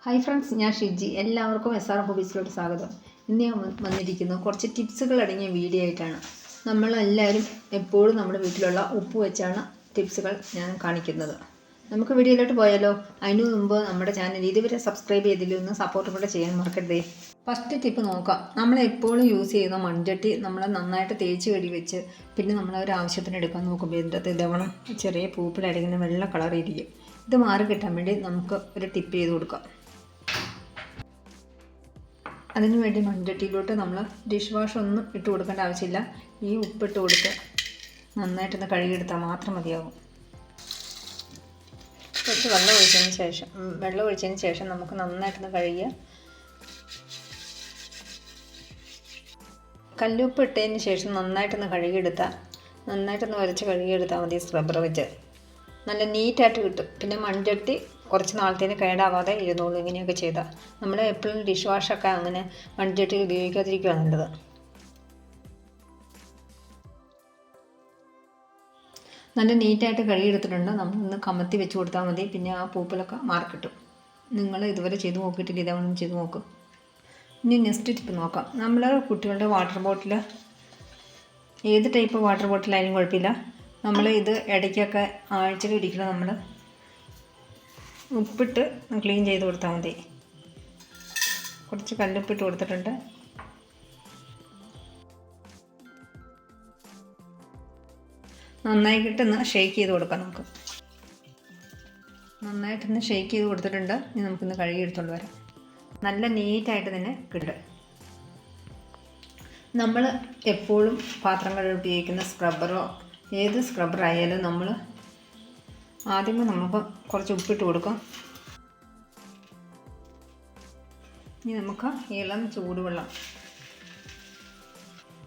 Hi friends, ഞാൻ ഷിജി. എല്ലാവർക്കും SR ഹോബീസിലോട്ട് സ്വാഗതം. ഇന്ന് ഞാൻ വന്നിരിക്കുന്നത് കുറച്ച് ടിപ്സുകൾ അടങ്ങിയ വീഡിയോ ആയിട്ടാണ്. നമ്മളെല്ലാവരും എപ്പോഴും നമ്മുടെ വീട്ടിലുള്ള ഉപ്പ് വെച്ചാണ് ടിപ്സുകൾ ഞാൻ കാണിക്കുന്നത്. നമുക്ക് വീഡിയോയിലോട്ട് പോയാലോ? അതിനു മുമ്പ് നമ്മുടെ ചാനൽ ഇതുവരെ സബ്സ്ക്രൈബ് ചെയ്തില്ല, സപ്പോർട്ടും കൂടെ ചെയ്യാൻ മറക്കരുതേ. ഫസ്റ്റ് ടിപ്പ് നോക്കാം. നമ്മൾ എപ്പോഴും യൂസ് ചെയ്യുന്ന മൺചട്ടി നമ്മൾ നന്നായിട്ട് തേച്ച് കഴുകി വെച്ച് പിന്നെ നമ്മൾ ഒരു ആവശ്യത്തിന് എടുക്കാൻ നോക്കുമ്പോൾ ഇതിൻ്റെ അകത്ത് ഇതവണം ചെറിയ പൂപ്പിലടിക്കുന്ന വെള്ള കളർ ഇരിക്കും. ഇത് മാറി കിട്ടാൻ വേണ്ടി നമുക്ക് ഒരു ടിപ്പ് ചെയ്ത് കൊടുക്കാം. അതിനു വേണ്ടി മൺചട്ടിയിലോട്ട് നമ്മൾ ഡിഷ് വാഷ് ഒന്നും ഇട്ട് കൊടുക്കേണ്ട ആവശ്യമില്ല. ഈ ഉപ്പിട്ട് കൊടുത്ത് നന്നായിട്ടൊന്ന് കഴുകിയെടുത്താൽ മാത്രം മതിയാകും. കുറച്ച് വെള്ളം ഒഴിച്ചതിന് ശേഷം നമുക്ക് നന്നായിട്ടൊന്ന് കഴുകിയ കല്ലുപ്പ് ഇട്ടതിന് ശേഷം നന്നായിട്ടൊന്ന് കഴുകിയെടുത്താൽ മതി. സ്ക്രബ്ബർ വെച്ച് നല്ല നീറ്റായിട്ട് കിട്ടും. പിന്നെ മൺചട്ടി കുറച്ച് നാളത്തേന് കേടാവാതെ ഇരുന്നോളൂ. ഇങ്ങനെയൊക്കെ ചെയ്താൽ നമ്മൾ എപ്പോഴും ഡിഷ് വാഷൊക്കെ അങ്ങനെ മൺചട്ടി ഉപയോഗിക്കാതിരിക്കുക നല്ലത്. നല്ല നീറ്റായിട്ട് കഴുകിയെടുത്തിട്ടുണ്ട്. നമ്മളൊന്ന് കമത്തി വെച്ച് കൊടുത്താൽ മതി. പിന്നെ ആ പൂപ്പലൊക്കെ മാറിക്കിട്ടും. നിങ്ങൾ ഇതുവരെ ചെയ്ത് നോക്കിയിട്ടില്ല, ഇതവണ ചെയ്ത് നോക്കും. ഇനി നെക്സ്റ്റ് ടിപ്പ് നോക്കാം. നമ്മൾ കുട്ടികളുടെ വാട്ടർ ബോട്ടിൽ, ഏത് ടൈപ്പ് വാട്ടർ ബോട്ടിലായാലും കുഴപ്പമില്ല, നമ്മൾ ഇത് ഇടയ്ക്കൊക്കെ ആഴ്ചയിൽ ഒരിക്കലും നമ്മൾ ഉപ്പിട്ട് ക്ലീൻ ചെയ്ത് കൊടുത്താൽ മതി. കുറച്ച് കല്ലുപ്പിട്ട് കൊടുത്തിട്ടുണ്ട്. നന്നായിട്ടൊന്ന് ഷേക്ക് ചെയ്ത് കൊടുക്കാം. നന്നായിട്ടൊന്ന് ഷേക്ക് ചെയ്ത് കൊടുത്തിട്ടുണ്ട്. ഇനി നമുക്കൊന്ന് കഴുകിയെടുത്തോണ്ട് വരാം. നല്ല നീറ്റായിട്ട് തന്നെ കിട്ടും. നമ്മൾ എപ്പോഴും പാത്രങ്ങൾ ഉപയോഗിക്കുന്ന സ്ക്രബ്ബറോ ഏത് സ്ക്രബ്ബറായാലും നമ്മൾ ആദ്യമേ നമുക്ക് കുറച്ച് ഉപ്പിട്ട് കൊടുക്കാം. ഇനി നമുക്ക് ഇളം ചൂടുവെള്ളം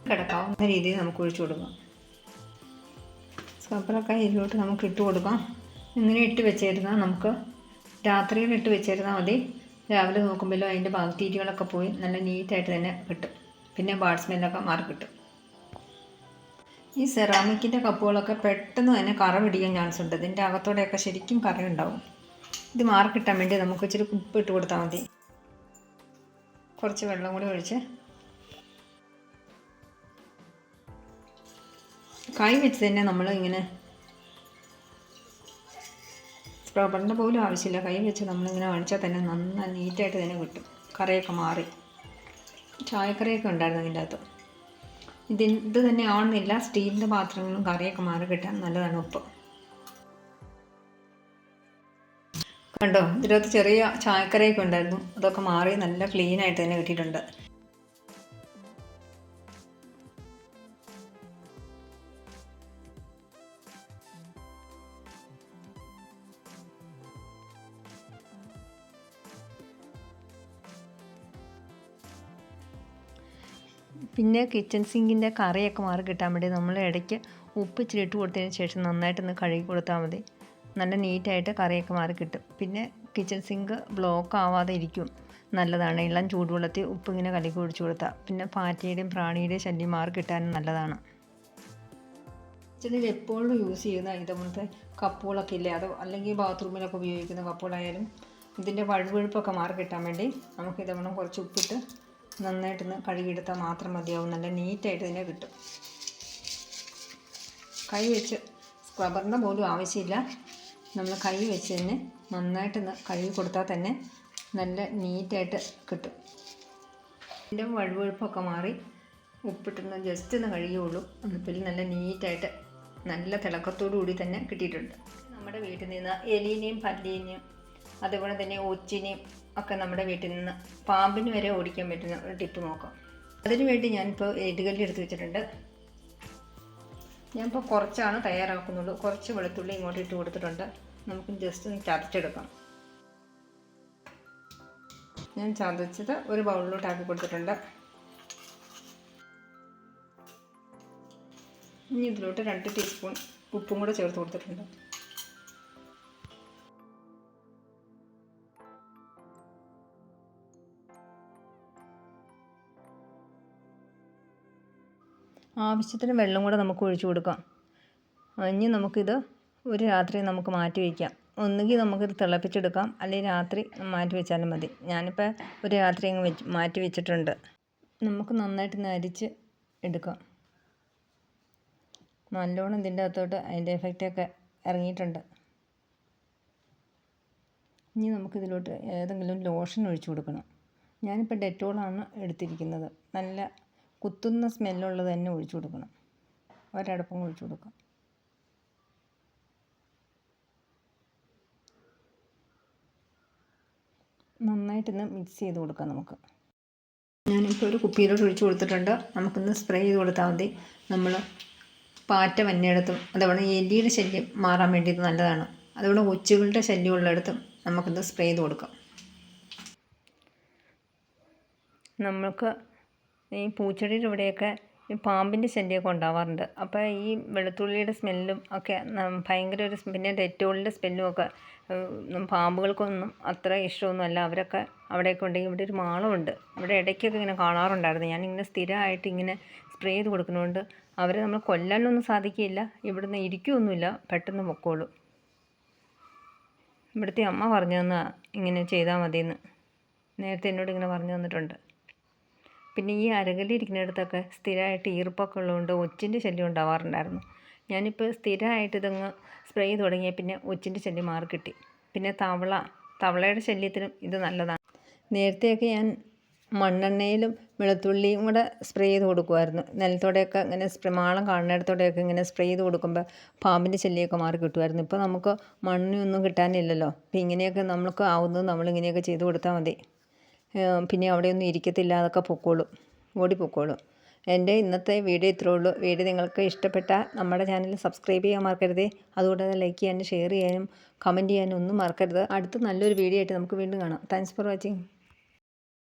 കിടക്കാവുന്ന രീതിയിൽ നമുക്ക് ഒഴിച്ചു കൊടുക്കാം. സ്ക്രബ്ബറൊക്കെ ഇതിലോട്ട് നമുക്ക് ഇട്ട് കൊടുക്കാം. ഇങ്ങനെ ഇട്ട് വെച്ചിരുന്നാൽ നമുക്ക് രാത്രിയിൽ ഇട്ട് വെച്ചിരുന്നാൽ മതി. രാവിലെ നോക്കുമ്പോഴല്ലോ അതിൻ്റെ ബാക്ടീരിയകളൊക്കെ പോയി നല്ല നീറ്റായിട്ട് തന്നെ കിട്ടും. പിന്നെ ബാഡ് സ്മെല്ലൊക്കെ മാറി കിട്ടും. ഈ സെറാമിക്കിൻ്റെ കപ്പുകളൊക്കെ പെട്ടെന്ന് തന്നെ കറ പിടിക്കാൻ ചാൻസ് ഉണ്ട്. ഇതിൻ്റെ അകത്തോടെയൊക്കെ ശരിക്കും കറ ഉണ്ടാവും. ഇത് മാറി കിട്ടാൻ വേണ്ടി നമുക്ക് ഇച്ചിരി ഉപ്പ് ഇട്ട് കൊടുത്താൽ മതി. കുറച്ച് വെള്ളം കൂടി ഒഴിച്ച് കൈ വെച്ച് തന്നെ നമ്മൾ ഇങ്ങനെ, സ്ക്രബ്ബറിൻ്റെ പോലും ആവശ്യമില്ല, കൈ വെച്ച് നമ്മളിങ്ങനെ അടിച്ചാൽ തന്നെ നന്നായി നീറ്റായിട്ട് തന്നെ കിട്ടും. കറയൊക്കെ മാറി. ചായക്കറിയൊക്കെ ഉണ്ടായിരുന്നു ഇതിൻ്റെ അകത്ത്. ഇത് തന്നെ ആവണമെന്നില്ല, സ്റ്റീലിൻ്റെ പാത്രങ്ങളും കറിയൊക്കെ മാറി കിട്ടാൻ നല്ലതാണ് ഉപ്പ്. കണ്ടോ, ഇതിനകത്ത് ചെറിയ ചായക്കറിയൊക്കെ ഉണ്ടായിരുന്നു, അതൊക്കെ മാറി നല്ല ക്ലീനായിട്ട് തന്നെ കിട്ടിയിട്ടുണ്ട്. പിന്നെ കിച്ചൺ സിങ്കിൻ്റെ കറിയൊക്കെ മാറി കിട്ടാൻ വേണ്ടി നമ്മൾ ഇടയ്ക്ക് ഉപ്പ് ഇച്ചിരി ഇട്ട് കൊടുത്തതിന് ശേഷം നന്നായിട്ടൊന്ന് കഴുകി കൊടുത്താൽ മതി. നല്ല നീറ്റായിട്ട് കറിയൊക്കെ മാറി കിട്ടും. പിന്നെ കിച്ചൺ സിങ്ക് ബ്ലോക്ക് ആവാതെ ഇരിക്കും. നല്ലതാണ് ഇളം ചൂടുവെള്ളത്തിൽ ഉപ്പ് ഇങ്ങനെ കലക്കി ഒഴിച്ചു കൊടുത്താൽ. പിന്നെ പാറ്റയുടെയും പ്രാണിയുടെയും ശല്യം മാറി കിട്ടാനും നല്ലതാണ്. കിച്ചണിൽ എപ്പോഴും യൂസ് ചെയ്യുന്ന ഇതുപോലത്തെ കപ്പുകളൊക്കെ ഇല്ലേ, അത് അല്ലെങ്കിൽ ബാത്റൂമിലൊക്കെ ഉപയോഗിക്കുന്ന കപ്പുകളായാലും ഇതിൻ്റെ വഴുവഴുപ്പൊക്കെ മാറി കിട്ടാൻ വേണ്ടി നമുക്ക് ഇതവണ്ണം കുറച്ച് ഉപ്പിട്ട് നന്നായിട്ടൊന്ന് കഴുകിയെടുത്താൽ മാത്രം മതിയാവും. നല്ല നീറ്റായിട്ട് തന്നെ കിട്ടും. കൈ വെച്ച് സ്ക്രബ്ബറിൻ്റെ പോലും ആവശ്യമില്ല. നമ്മൾ കൈ വെച്ച് തന്നെ നന്നായിട്ടൊന്ന് കഴുകി കൊടുത്താൽ തന്നെ നല്ല നീറ്റായിട്ട് കിട്ടും. ഇതിൻ്റെ വഴുവഴുപ്പൊക്കെ മാറി ഉപ്പിട്ടൊന്ന് ജസ്റ്റ് ഒന്ന് കഴുകിയുള്ളൂ. എന്നിട്ട് നല്ല നീറ്റായിട്ട് നല്ല തിളക്കത്തോടു കൂടി തന്നെ കിട്ടിയിട്ടുണ്ട്. നമ്മുടെ വീട്ടിൽ നിന്ന് എലീനെയും പല്ലീനെയും അതുപോലെ തന്നെ ഒച്ചിനെയും ഒക്കെ നമ്മുടെ വീട്ടിൽ നിന്ന് പാമ്പിന് വരെ ഓടിക്കാൻ പറ്റുന്ന ഒരു ടിപ്പ് നോക്കാം. അതിനു വേണ്ടി ഞാനിപ്പോൾ എരുകല്ല് എടുത്ത് വെച്ചിട്ടുണ്ട്. ഞാനിപ്പോൾ കുറച്ചാണ് തയ്യാറാക്കുന്നുള്ളൂ. കുറച്ച് വെളുത്തുള്ളി ഇങ്ങോട്ട് ഇട്ട് കൊടുത്തിട്ടുണ്ട്. നമുക്ക് ജസ്റ്റ് ഒന്ന് ചതച്ചെടുക്കാം. ഞാൻ ചതച്ചത് ഒരു ബൗളിലോട്ട് ആക്കി കൊടുത്തിട്ടുണ്ട്. ഇനി ഇതിലോട്ട് 2 ടീസ്പൂൺ ഉപ്പും കൂടെ ചേർത്ത് കൊടുത്തിട്ടുണ്ട്. ആവശ്യത്തിന് വെള്ളം കൂടെ നമുക്ക് ഒഴിച്ചു കൊടുക്കാം. ഇനി നമുക്കിത് ഒരു രാത്രി നമുക്ക് മാറ്റി വയ്ക്കാം. ഒന്നുകിൽ നമുക്കിത് തിളപ്പിച്ചെടുക്കാം, അല്ലെങ്കിൽ രാത്രി മാറ്റി വെച്ചാലും മതി. ഞാനിപ്പോൾ ഒരു രാത്രി അങ്ങ് മാറ്റി വെച്ചിട്ടുണ്ട്. നമുക്ക് നന്നായിട്ട് അരിച്ച് എടുക്കാം. നല്ലോണം ഇതിൻ്റെ അകത്തോട്ട് അതിൻ്റെ എഫക്റ്റൊക്കെ ഇറങ്ങിയിട്ടുണ്ട്. ഇനി നമുക്കിതിലോട്ട് ഏതെങ്കിലും ലോഷൻ ഒഴിച്ചു കൊടുക്കണം. ഞാനിപ്പോൾ ഡെറ്റോളാണ് എടുത്തിരിക്കുന്നത്. നല്ല കുത്തുന്ന സ്മെല്ലുള്ളത് തന്നെ ഒഴിച്ചു കൊടുക്കണം. ഒരടപ്പം ഒഴിച്ചു കൊടുക്കാം. നന്നായിട്ടൊന്ന് മിക്സ് ചെയ്ത് കൊടുക്കാം നമുക്ക്. ഞാനിപ്പോൾ ഒരു കുപ്പിയിലോട്ട് ഒഴിച്ചു കൊടുത്തിട്ടുണ്ട്. നമുക്കൊന്ന് സ്പ്രേ ചെയ്ത് കൊടുത്താൽ മതി. നമ്മൾ പാറ്റ വന്നയിടത്തും അതുപോലെ എലിയുടെ ശല്യം മാറാൻ വേണ്ടിയിട്ട് നല്ലതാണ്. അതുപോലെ ഒച്ചുകളുടെ ശല്യമുള്ളിടത്തും നമുക്കൊന്ന് സ്പ്രേ ചെയ്ത് കൊടുക്കാം. നമുക്ക് ഈ പൂച്ചെടിയുടെ ഇവിടെയൊക്കെ ഈ പാമ്പിൻ്റെ ശല്യമൊക്കെ ഉണ്ടാവാറുണ്ട്. അപ്പോൾ ഈ വെളുത്തുള്ളിയുടെ സ്മെല്ലും ഒക്കെ ഭയങ്കര ഒരു പിന്നെ ഡെറ്റോളിൻ്റെ സ്മെല്ലും ഒക്കെ പാമ്പുകൾക്കൊന്നും അത്ര ഇഷ്ടമൊന്നുമല്ല. അവരൊക്കെ അവിടെയൊക്കെ ഉണ്ടെങ്കിൽ ഇവിടെ ഒരു മാളമുണ്ട്. ഇവിടെ ഇടയ്ക്കൊക്കെ ഇങ്ങനെ കാണാറുണ്ടായിരുന്നു. ഞാനിങ്ങനെ സ്ഥിരമായിട്ട് ഇങ്ങനെ സ്പ്രേ ചെയ്ത് കൊടുക്കുന്നതുകൊണ്ട് അവരെ നമ്മൾ കൊല്ലാനൊന്നും സാധിക്കില്ല. ഇവിടുന്ന് ഇരിക്കുകയൊന്നുമില്ല, പെട്ടെന്ന് പൊക്കോളും. ഇവിടുത്തെ അമ്മ പറഞ്ഞു തന്നാ ഇങ്ങനെ ചെയ്താൽ മതിയെന്ന്. നേരത്തെ എന്നോട് ഇങ്ങനെ പറഞ്ഞു തന്നിട്ടുണ്ട്. പിന്നെ ഈ അരകല്ലിരിക്കുന്നിടത്തൊക്കെ സ്ഥിരമായിട്ട് ഈർപ്പൊക്കെ ഉള്ളതുകൊണ്ട് ഒച്ചിൻ്റെ ശല്യം ഉണ്ടാവാറുണ്ടായിരുന്നു. ഞാനിപ്പോൾ സ്ഥിരമായിട്ട് ഇതങ്ങ് സ്പ്രേ ചെയ്ത് തുടങ്ങിയ പിന്നെ ഒച്ചിൻ്റെ ശല്യം മാറി കിട്ടി. പിന്നെ തവളയുടെ ശല്യത്തിനും ഇത് നല്ലതാണ്. നേരത്തെയൊക്കെ ഞാൻ മണ്ണെണ്ണയിലും വെളുത്തുള്ളിയും കൂടെ സ്പ്രേ ചെയ്ത് കൊടുക്കുമായിരുന്നു. നിലത്തോടെയൊക്കെ ഇങ്ങനെ മാളം കാണുന്നിടത്തോടെയൊക്കെ ഇങ്ങനെ സ്പ്രേ ചെയ്ത് കൊടുക്കുമ്പോൾ പാമ്പിൻ്റെ ശല്യമൊക്കെ മാറി കിട്ടുമായിരുന്നു. ഇപ്പോൾ നമുക്ക് മണ്ണൊന്നും കിട്ടാനില്ലല്ലോ. അപ്പോൾ ഇങ്ങനെയൊക്കെ നമുക്ക് ആവുന്നത് നമ്മളിങ്ങനെയൊക്കെ ചെയ്ത് കൊടുത്താൽ മതി. പിന്നെ അവിടെയൊന്നും ഇരിക്കത്തില്ല, അതൊക്കെ പൊക്കോളും, ഓടിപ്പൊക്കോളും. എൻ്റെ ഇന്നത്തെ വീഡിയോ ഇത്രേ ഉള്ളൂ. വീഡിയോ നിങ്ങൾക്ക് ഇഷ്ടപ്പെട്ടാൽ നമ്മുടെ ചാനൽ സബ്സ്ക്രൈബ് ചെയ്യാൻ മറക്കരുത്. അതുകൂടാതെ ലൈക്ക് ചെയ്യാനും ഷെയർ ചെയ്യാനും കമൻറ്റ് ചെയ്യാനും ഒന്നും മറക്കരുത്. അടുത്ത നല്ലൊരു വീഡിയോ ആയിട്ട് നമുക്ക് വീണ്ടും കാണാം. Thanks for watching.